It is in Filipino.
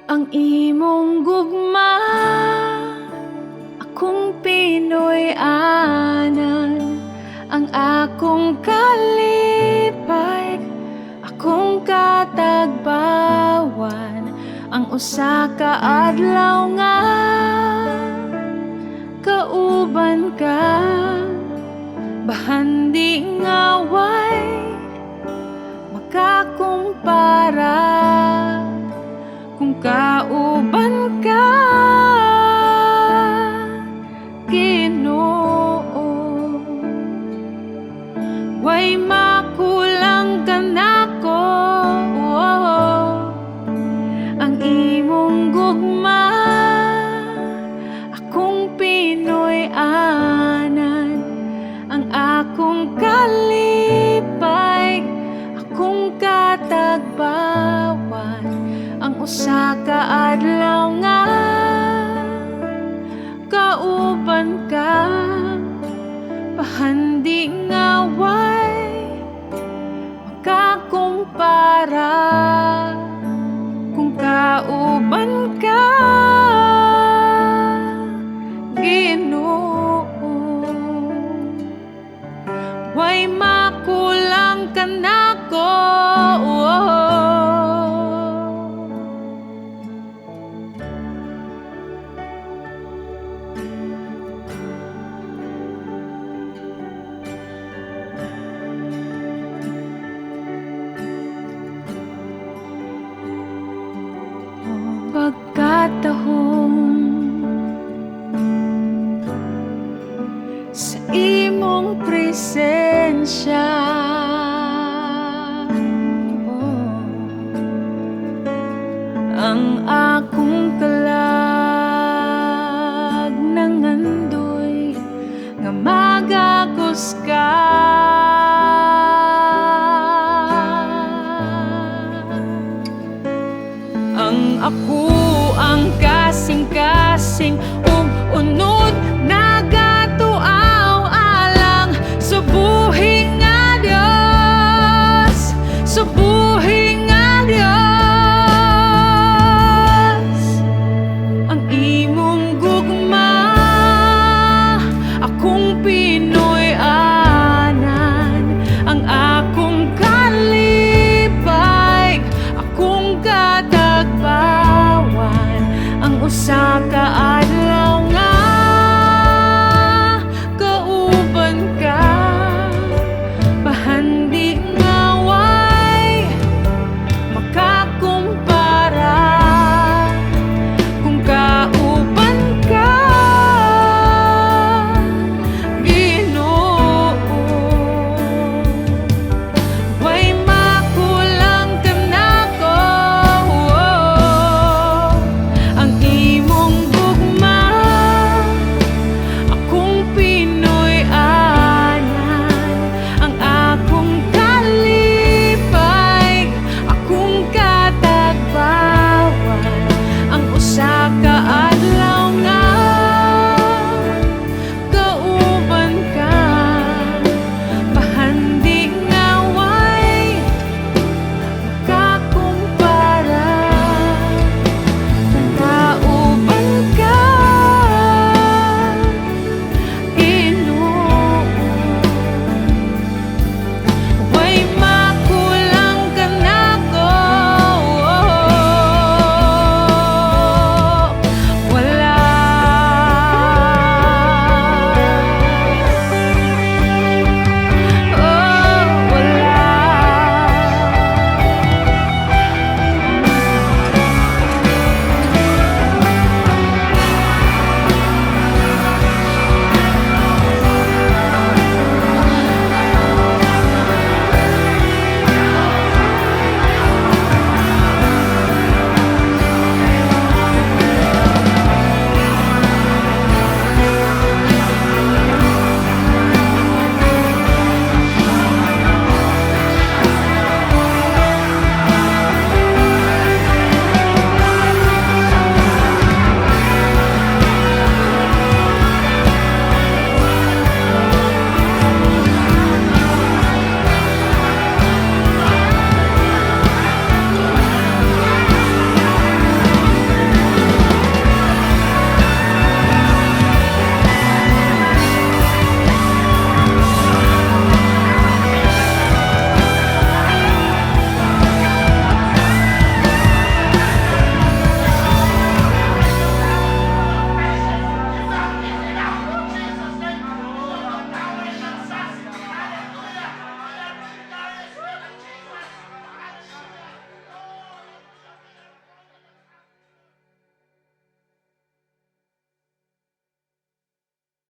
ang imong gugma, akong Pinoy-anan, ang akong kalipay, akong katagbawan, ang usa ka adlaw nga kauban ka, bahandi nga way makakumpara kung kauban ka, Ginoo. Way makulang ka nako, ang imong gugma, akong Pinoy-anan, ang akong kalipay, akong katagbawan, ang usa ka adlaw nga kauban ka, bahandi nga way makakumpara kung kauban ka, Ginoo. Way makulang ka nako, pagkatahong sa imong presensya.